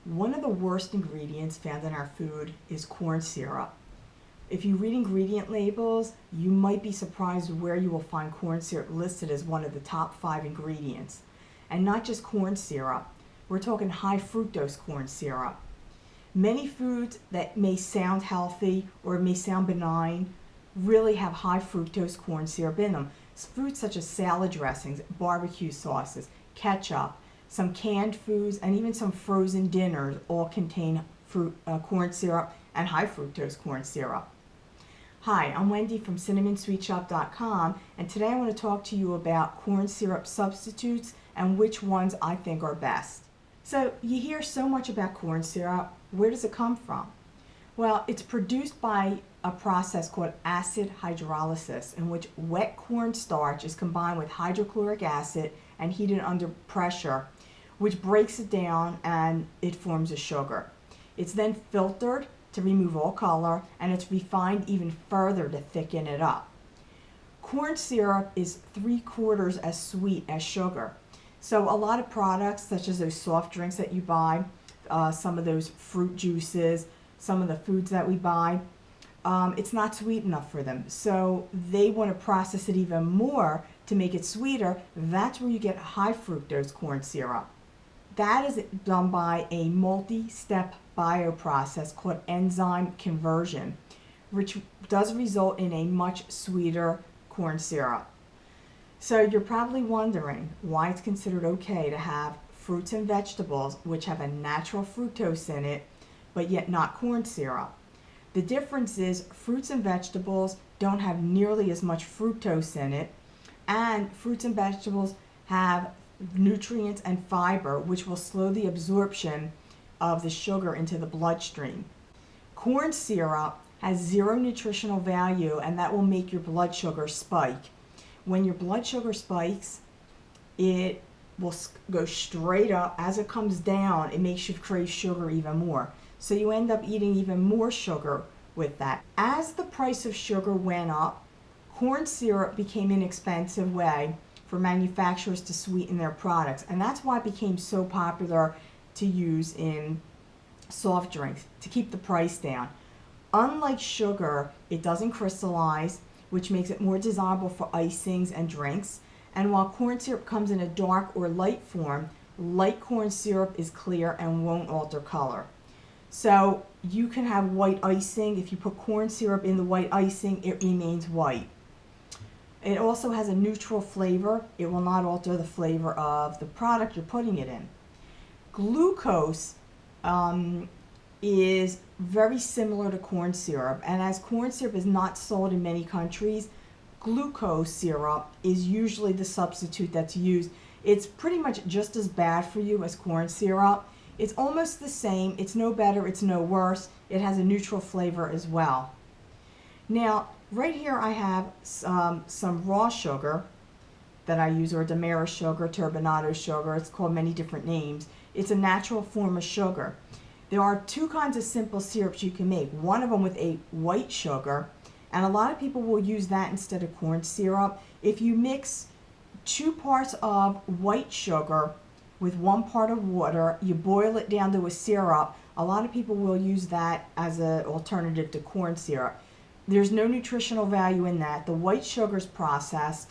One of the worst ingredients found in our food is corn syrup. If you read ingredient labels, you might be surprised where you will find corn syrup listed as one of the top 5 ingredients. And not just corn syrup, we're talking high fructose corn syrup. Many foods that may sound healthy or may sound benign really have high fructose corn syrup in them. Foods such as salad dressings, barbecue sauces, ketchup, some canned foods, and even some frozen dinners all contain corn syrup and high fructose corn syrup. Hi, I'm Wendy from cinnamonsweetshop.com, and today I want to talk to you about corn syrup substitutes and which ones I think are best. So you hear so much about corn syrup. Where does it come from? Well, it's produced by a process called acid hydrolysis, in which wet cornstarch is combined with hydrochloric acid and heated under pressure, which breaks it down and it forms a sugar. It's then filtered to remove all color, and it's refined even further to thicken it up. Corn syrup is 3/4 as sweet as sugar. So a lot of products, such as those soft drinks that you buy, some of those fruit juices, some of the foods that we buy, it's not sweet enough for them. So they want to process it even more to make it sweeter. That's where you get high fructose corn syrup. That is done by a multi-step bioprocess called enzyme conversion, which does result in a much sweeter corn syrup. So you're probably wondering why it's considered okay to have fruits and vegetables which have a natural fructose in it, but yet not corn syrup. The difference is fruits and vegetables don't have nearly as much fructose in it, and fruits and vegetables have nutrients and fiber which will slow the absorption of the sugar into the bloodstream. Corn syrup has 0 nutritional value, and that will make your blood sugar spike. When your blood sugar spikes, it will go straight up. As it comes down, it makes you crave sugar even more. So you end up eating even more sugar with that. As the price of sugar went up, corn syrup became an inexpensive way for manufacturers to sweeten their products, and that's why it became so popular to use in soft drinks to keep the price down. Unlike sugar, it doesn't crystallize, which makes it more desirable for icings and drinks. And while corn syrup comes in a dark or light form, light corn syrup is clear and won't alter color. So you can have white icing. If you put corn syrup in the white icing, it remains white. It also has a neutral flavor. It will not alter the flavor of the product you're putting it in. Glucose is very similar to corn syrup, and as corn syrup is not sold in many countries, glucose syrup is usually the substitute that's used. It's pretty much just as bad for you as corn syrup. It's almost the same. It's no better, it's no worse. It has a neutral flavor as well. Now, right here I have some raw sugar that I use, or Demerara sugar, turbinado sugar. It's called many different names. It's a natural form of sugar. There are 2 kinds of simple syrups you can make. One of them with a white sugar, and a lot of people will use that instead of corn syrup. If you mix 2 parts of white sugar with 1 part of water, you boil it down to a syrup, a lot of people will use that as an alternative to corn syrup. There's no nutritional value in that. The white sugar is processed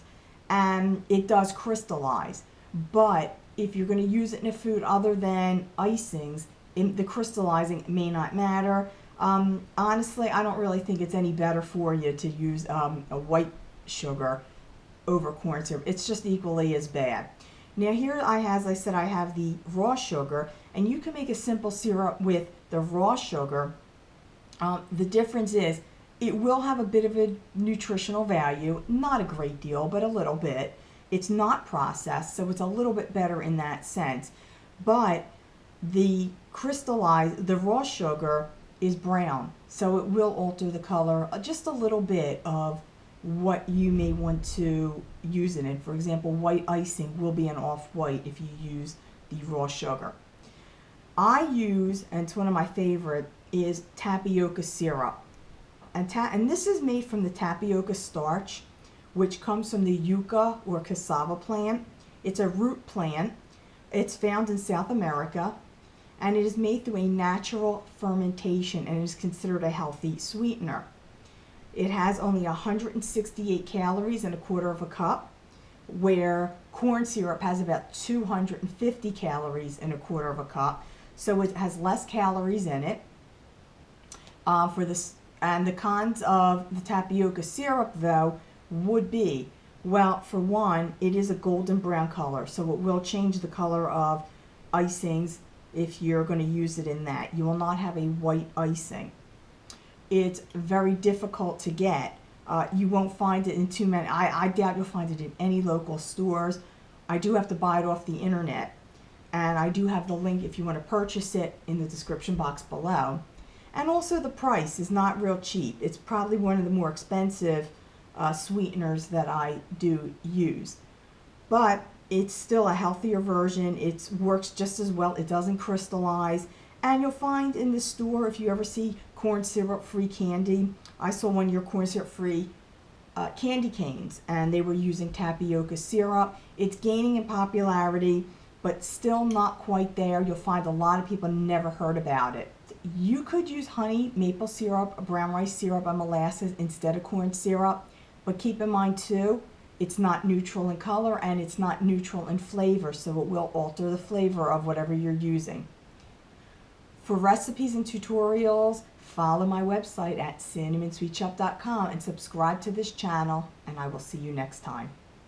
and it does crystallize. But if you're going to use it in a food other than icings, the crystallizing may not matter. Honestly, I don't really think it's any better for you to use a white sugar over corn syrup. It's just equally as bad. Now here as I said, I have the raw sugar, and you can make a simple syrup with the raw sugar. The difference is it will have a bit of a nutritional value, not a great deal, but a little bit. It's not processed, so it's a little bit better in that sense. But the raw sugar is brown, so it will alter the color just a little bit of what you may want to use it in. For example, white icing will be an off-white if you use the raw sugar. I use, and it's one of my favorite, is tapioca syrup. And this is made from the tapioca starch, which comes from the yucca or cassava plant. It's a root plant. It's found in South America, and it is made through a natural fermentation and is considered a healthy sweetener. It has only 168 calories in a quarter of a cup, where corn syrup has about 250 calories in a quarter of a cup, so it has less calories in it. And the cons of the tapioca syrup, though, would be, well, for one, it is a golden brown color, so it will change the color of icings if you're going to use it in that. You will not have a white icing. It's very difficult to get. You won't find it in too many. I doubt you'll find it in any local stores. I do have to buy it off the internet, and I do have the link if you want to purchase it in the description box below. And also the price is not real cheap. It's probably one of the more expensive sweeteners that I do use. But it's still a healthier version. It works just as well. It doesn't crystallize. And you'll find in the store, if you ever see corn syrup free candy, I saw one year corn syrup free candy canes, and they were using tapioca syrup. It's gaining in popularity, but still not quite there. You'll find a lot of people never heard about it. You could use honey, maple syrup, brown rice syrup, and molasses instead of corn syrup, but keep in mind too, it's not neutral in color and it's not neutral in flavor, so it will alter the flavor of whatever you're using. For recipes and tutorials, follow my website at cinnamonsweetshoppe.com and subscribe to this channel, and I will see you next time.